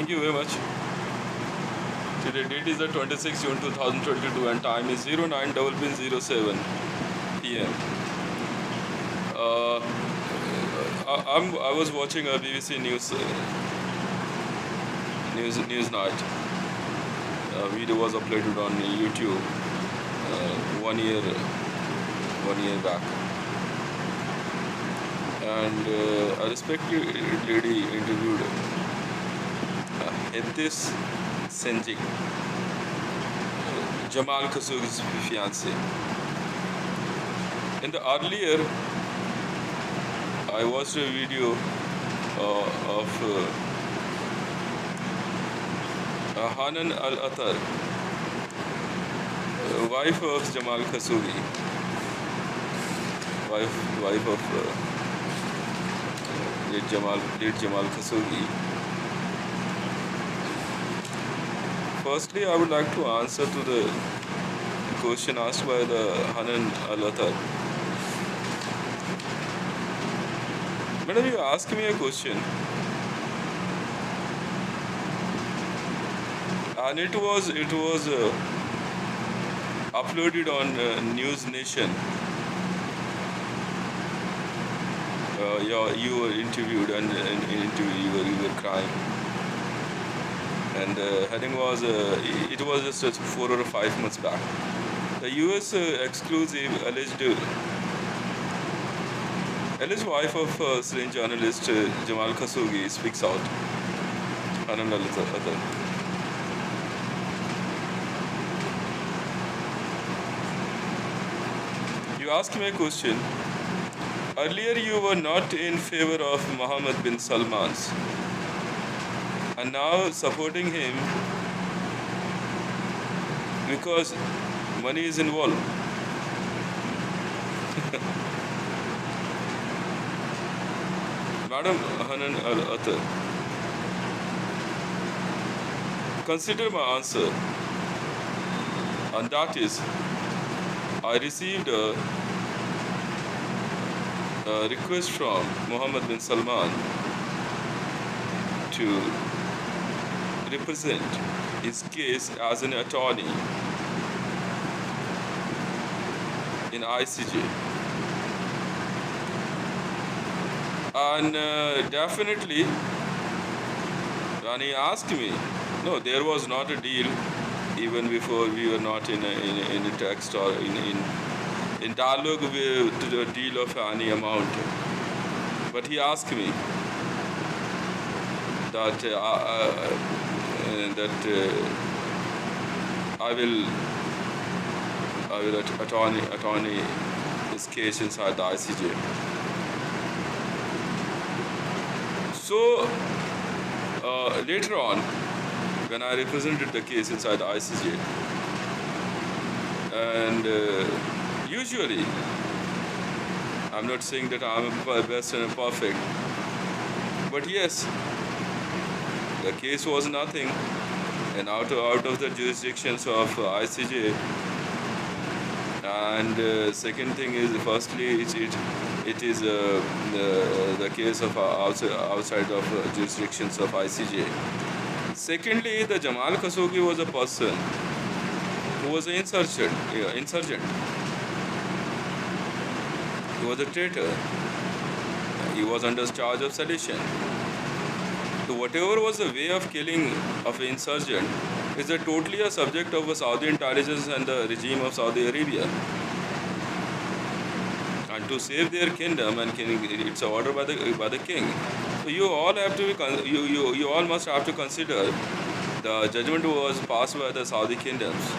Thank you very much. Today date is the 26th June 2022 and time is 09:07 p.m. Uh, I was watching a BBC news night. Video was uploaded on YouTube 1 year back, and a respected lady interviewed Edis Senjik, Jamal Khasogi's fiance. In the earlier, I watched a video of Hanan atar, wife of Jamal Khasogi, wife of late Jamal Khasogi. Firstly, I would like to answer to the question asked by the Hanan atar. Madam, you asked me a question, and it was uploaded on News Nation. You were interviewed and you were crying, and heading was it was just 4 or 5 months back. The U.S. Exclusive alleged wife of slain journalist Jamal Khasogi speaks out. Hanan al-Atar. You asked me a question. Earlier, you were not in favor of Mohammed bin Salman's, and now supporting him because money is involved. Madam Hanan al-Atar, consider my answer, and that is, I received a request from Mohammed bin Salman to represent his case as an attorney in ICJ. And definitely, when he asked me, no, there was not a deal even before we were not in a text or in dialogue with the deal of any amount. But he asked me that I will attorney his case inside the ICJ. So later on, when I represented the case inside the ICJ, and usually, I'm not saying that I'm best and perfect, but yes, the case was nothing, and out of the jurisdictions of ICJ. And second thing is, firstly, it is the case of outside of jurisdictions of ICJ. Secondly, the Jamal Khasogi was a person who was an insurgent. He was a traitor. He was under charge of sedition. So whatever was the way of killing of an insurgent is totally a subject of Saudi intelligence and the regime of Saudi Arabia. And to save their kingdom, and it's an order by the king. So you all have to you all must have to consider the judgment was passed by the Saudi kingdoms.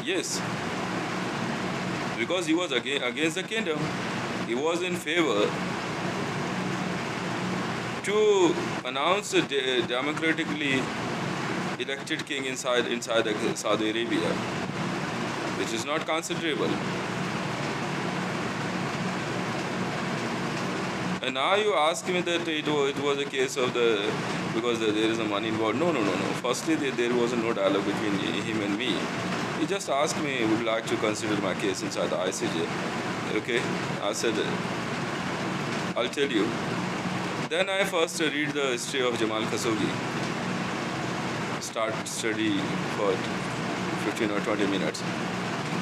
Yes, because he was against the kingdom. He was in favor to announce a democratically elected king inside Saudi Arabia, which is not considerable. And now you ask me that it was a case of because there is a money involved. No. Firstly, there was no dialogue between him and me. He just asked me, would you like to consider my case inside the ICJ? Okay, I said, I'll tell you. Then I first read the history of Jamal Khasogi. Start study for 15 or 20 minutes.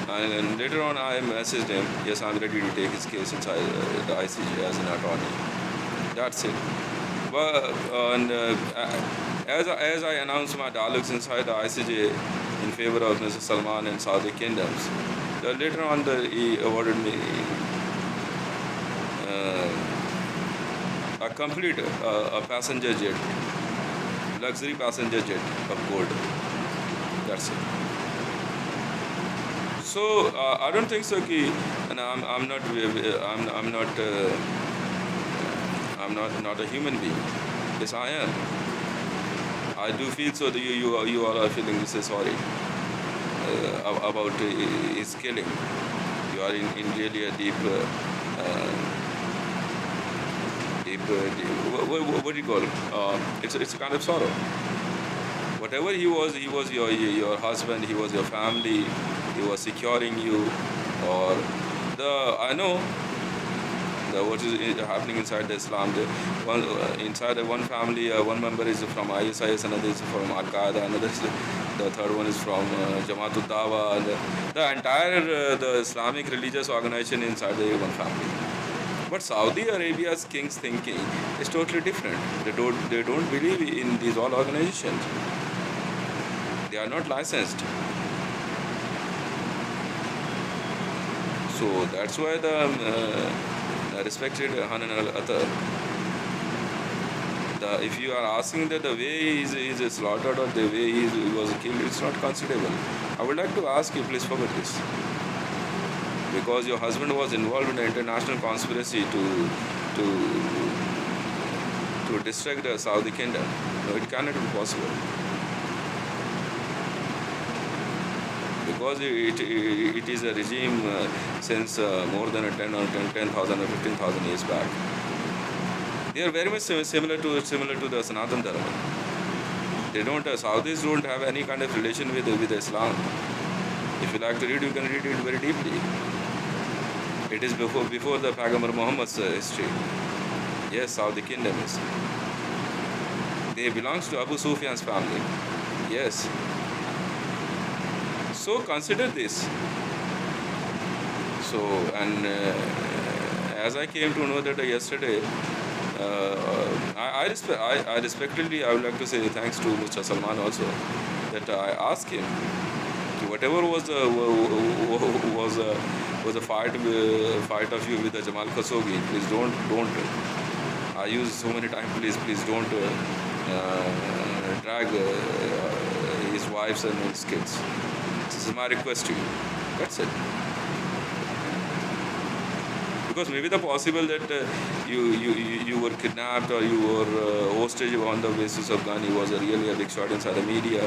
And then later on, I messaged him, yes, I'm ready to take his case inside the ICJ as an attorney. That's it. But as I announced my dialogues inside the ICJ in favor of Mr. Salman and Saudi kingdoms, later on he awarded me a complete a passenger jet, luxury passenger jet of gold. That's it. So I don't think so. And I'm not a human being. Yes, I am. I do feel so that you all are feeling this sorry about his killing. You are in really a deep what do you call it? It's a kind of sorrow. Whatever he was your husband. He was your family. He was securing you, or I know what is happening inside the Islam. Inside one family, one member is from ISIS, another is from Al Qaeda, the third one is from Jamaat Dawa. The entire the Islamic religious organization inside the one family. But Saudi Arabia's king's thinking is totally different. They don't believe in these all organizations. They are not licensed. So that's why the respected Hanan atar. If you are asking that the way he is slaughtered or the way he was killed, it's not considerable. I would like to ask you, please forget this. Because your husband was involved in an international conspiracy to distract the Saudi kingdom. No, it cannot be possible. Because it is a regime since more than 10,000 or 15,000 years back. They are very much similar to the Sanatan Dharma. They don't. Saudis don't have any kind of relation with Islam. If you like to read, you can read it very deeply. It is before the Paigambar Muhammad's history. Yes, Saudi kingdom is. They belongs to Abu Sufyan's family. Yes. So consider this. So, and as I came to know that yesterday, I respectfully I would like to say thanks to Mr. Salman also, that I asked him whatever was a fight of you with the Jamal Khasogi. Please don't. I use so many times. Please don't drag his wives and his kids. This is my request to you. That's it. Because maybe the possible that you were kidnapped or you were hostage on the basis of gun. He was really a big shot inside the media.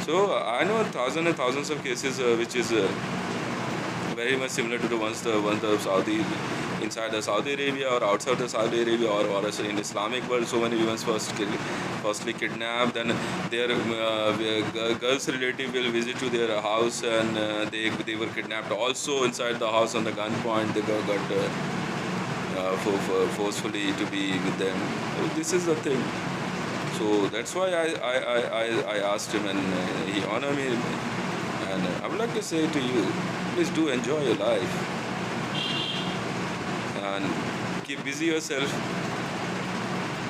So I know thousands and thousands of cases which is very much similar to the ones the Saudi inside the Saudi Arabia or outside the Saudi Arabia or in Islamic world. So many women firstly kidnapped, then their girl's relative will visit to their house and they were kidnapped also inside the house on the gunpoint. They got forcefully to be with them. So this is the thing. So that's why I asked him, and he honored me. And I would like to say to you, please do enjoy your life and keep busy yourself.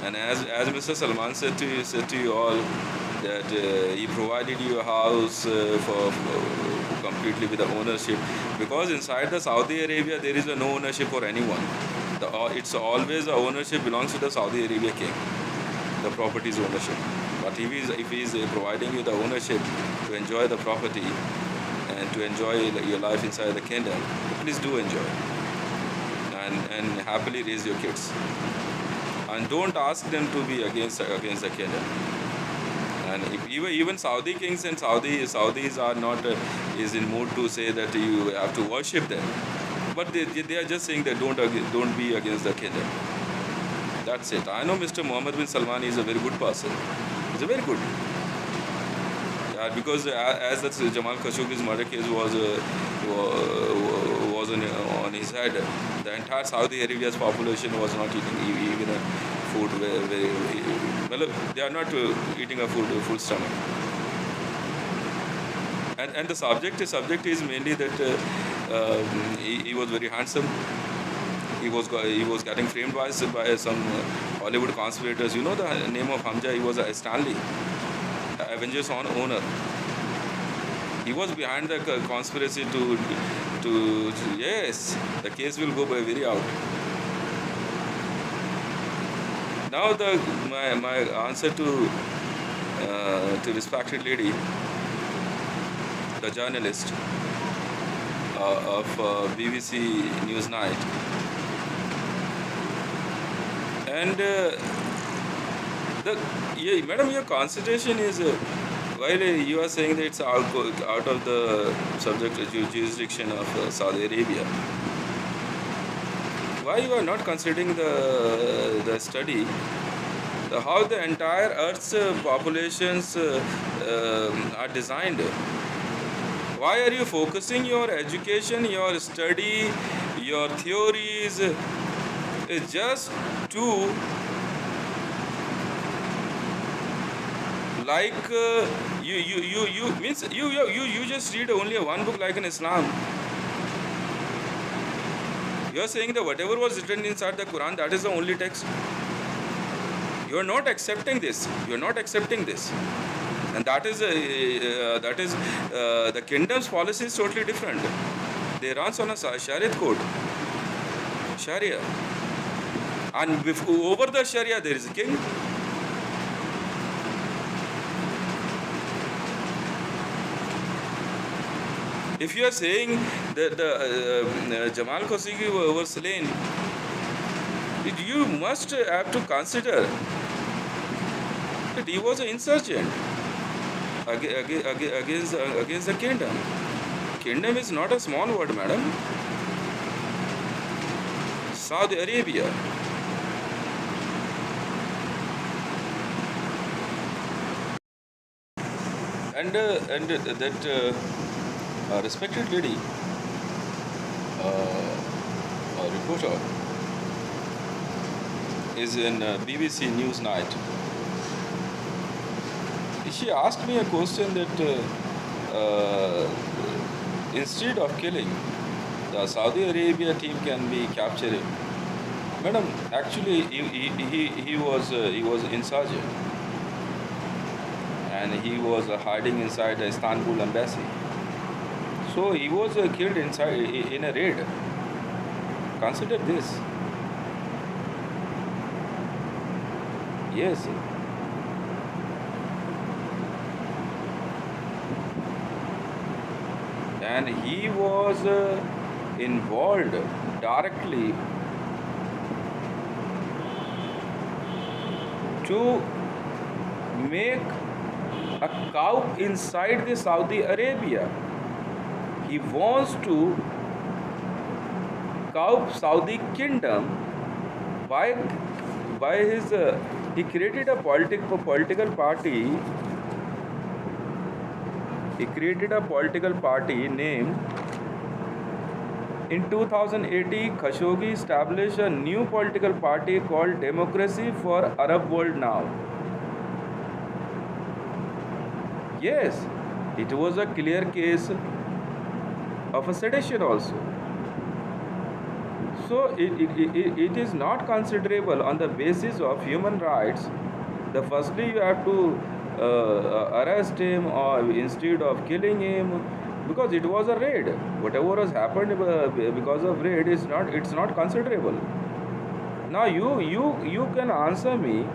And as Mr. Salman said to you all that he provided you a house for completely with the ownership, because inside the Saudi Arabia there is no ownership for anyone. It's always the ownership belongs to the Saudi Arabia king. The property's ownership. But if he is providing you the ownership to enjoy the property and to enjoy your life inside the kingdom, please do enjoy and happily raise your kids. And don't ask them to be against the kingdom. And if even Saudi kings and Saudis are not is in mood to say that you have to worship them, but they are just saying that don't be against the kingdom. That's it. I know Mr. Mohammed bin Salman is a very good person. He's a very good. Because as that Jamal Khashoggi's murder case was on his head, the entire Saudi Arabia's population was not even food very, well, they are not eating a food full stomach. And the subject is mainly that he was very handsome. He was getting framed by some Hollywood conspirators. You know the name of Hamza? He was a Stanley, Avengers on owner. He was behind the conspiracy to yes, the case will go by very out. Now my answer to respected lady, the journalist of BBC News Night, and the yeah, madam, your concentration is while you are saying that it's out of the subject jurisdiction of Saudi Arabia. Why you are not considering the study, how the entire Earth's populations are designed? Why are you focusing your education, your study, your theories just to like you means you just read only one book like in Islam. You are saying that whatever was written inside the Quran, that is the only text. You are not accepting this. You are not accepting this, and that is the kingdom's policy is totally different. They runs on a Shariat code, Sharia, and over the Sharia there is a king. If you are saying that the Jamal Khasogi was slain, you must have to consider that he was an insurgent against the kingdom. Kingdom is not a small word, madam. Saudi Arabia. And that respected lady, reporter, is in BBC News Night. She asked me a question that instead of killing, the Saudi Arabia team can be captured. Madam, actually he was insurgent, and he was hiding inside the Istanbul embassy. So he was killed inside in a raid. Consider this. Yes. And he was involved directly to make a coup inside the Saudi Arabia. He wants to coup Saudi kingdom by his he created a political party. He created a political party named, in 2018, Khasogi established a new political party called Democracy for Arab World Now. Yes, it was a clear case of a sedition also. So it is not considerable on the basis of human rights. Firstly you have to arrest him, or instead of killing him, because it was a raid. Whatever has happened because of raid it's not considerable. Now you can answer me,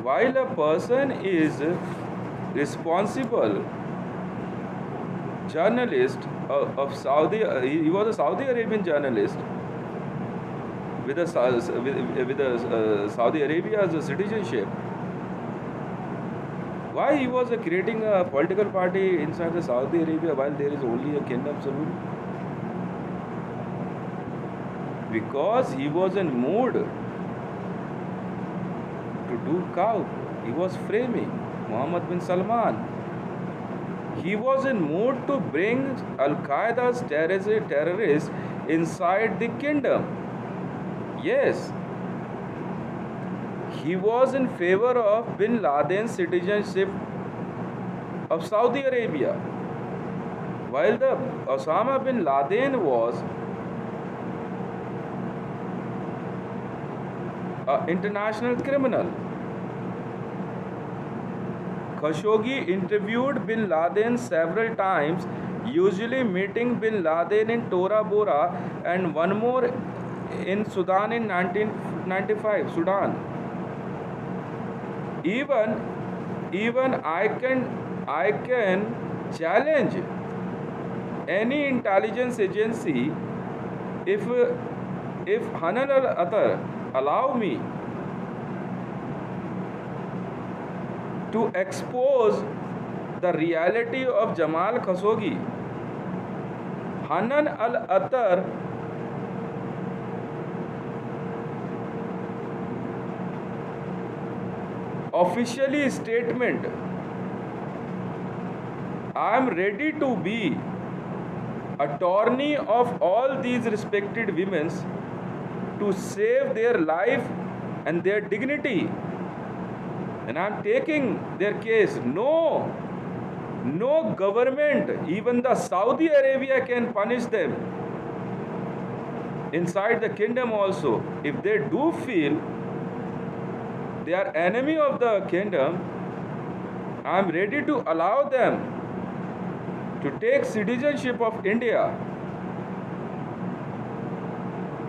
while a person is responsible journalist of Saudi, he was a Saudi Arabian journalist with Saudi Arabia's citizenship. Why he was creating a political party inside the Saudi Arabia while there is only a kingdom Saudi? Because he was in mood to do coup. He was framing Mohammed bin Salman. He was in mood to bring Al-Qaeda's terrorists inside the kingdom. Yes. he was in favor of bin Laden's citizenship of Saudi Arabia, while the Osama bin Laden was an international criminal. Khashoggi interviewed bin Laden several times, usually meeting bin Laden in Tora Bora and one more in Sudan in 1995. Sudan. Even I can challenge any intelligence agency if Hanan al Atar allow me to expose the reality of Jamal Khasogi. Hanan al Atar officially statement, I am ready to be attorney of all these respected women to save their life and their dignity, and I am taking their case. No government, even the Saudi Arabia, can punish them inside the kingdom also. If they do feel they are enemy of the kingdom, I am ready to allow them to take citizenship of India,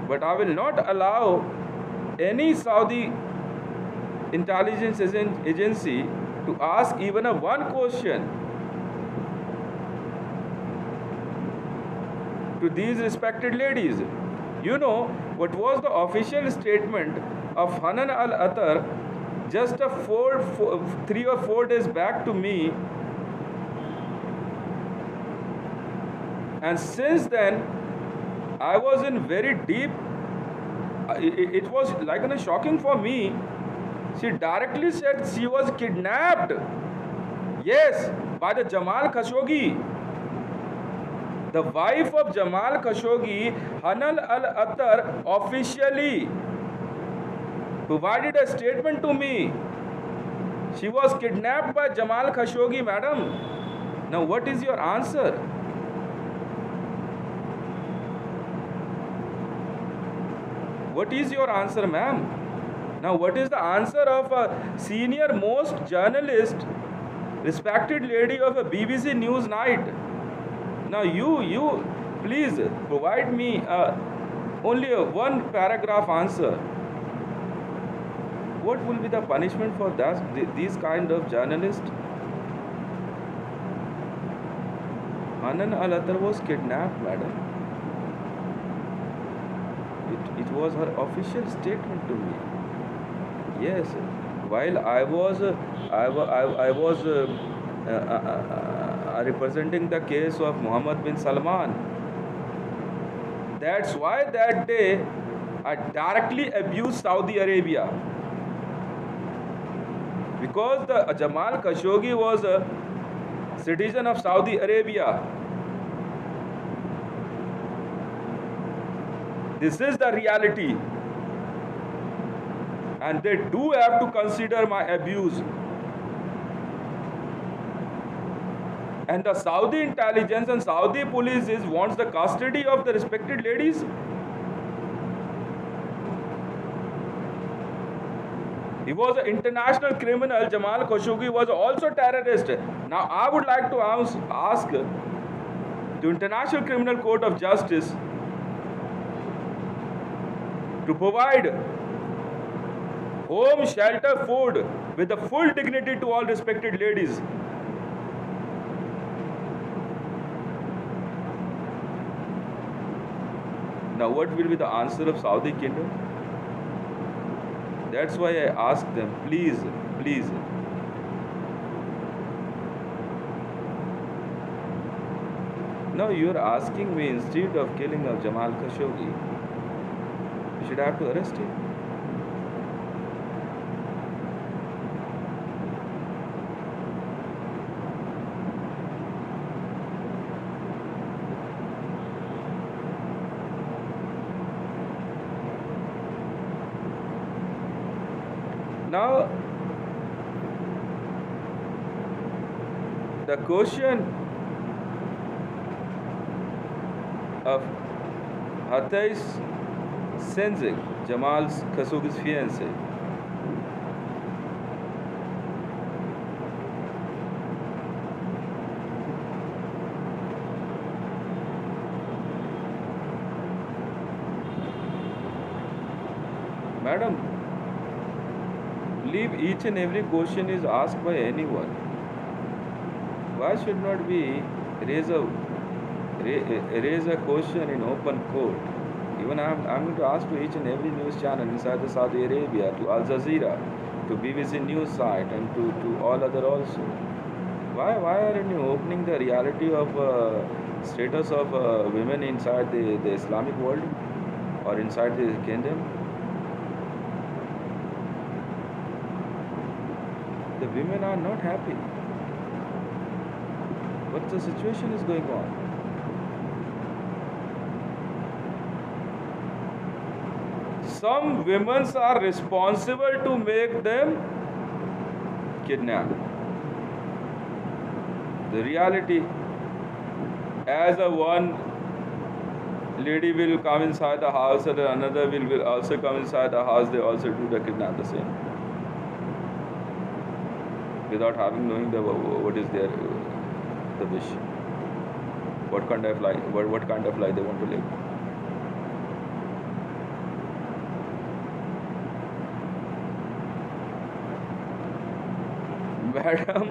but I will not allow any Saudi intelligence agency to ask even a one question to these respected ladies. You know what was the official statement of Hanan al Atar just 3 or 4 days back to me, and since then I was in very deep. It was like shocking for me. She directly said she was kidnapped. Yes, by the Jamal Khashoggi. The wife of Jamal Khashoggi, Hanan al Atar, officially provided a statement to me. She was kidnapped by Jamal Khashoggi, madam. Now, what is your answer? What is your answer, ma'am? Now, what is the answer of a senior most journalist, respected lady of a BBC News Night? Now, you please provide me only a one paragraph answer. What will be the punishment for these kind of journalists? Hanan al Atar was kidnapped, madam. It was her official statement to me. Yes, while I was representing the case of Mohammed bin Salman. That's why that day I directly abused Saudi Arabia, because the Jamal Khashoggi was a citizen of Saudi Arabia. This is the reality, and they do have to consider my abuse. And the Saudi intelligence and Saudi police wants the custody of the respected ladies. He was an international criminal. Jamal Khashoggi was also a terrorist. Now I would like to ask the International Criminal Court of Justice to provide home, shelter, food with the full dignity to all respected ladies. Now, what will be the answer of Saudi Kingdom? That's why I ask them, please. Now you are asking me, instead of killing of Jamal Khashoggi, you should have to arrest him. Now, the question of Hatay's sensing Jamal's Khasogi's fiancée. Madam, believe each and every question is asked by anyone. Why should not we raise a raise a question in open court? Even I'm going to ask to each and every news channel inside the Saudi Arabia, to Al Jazeera, to BBC News site, and to all other also. Why aren't you opening the reality of status of women inside the Islamic world or inside the kingdom? The women are not happy. What the situation is going on? Some women are responsible to make them kidnapped. The reality, as a one lady will come inside the house and another will also come inside the house, they also do the kidnap the same. Without having knowing what is their the wish, what kind of life they want to live. Madam,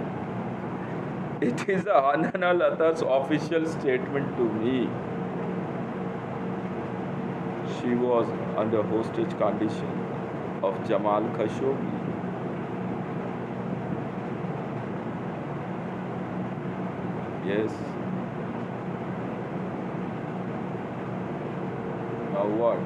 it is a Hanan atar's official statement to me. She was under hostage condition of Jamal Khasogi. Yes. Now what?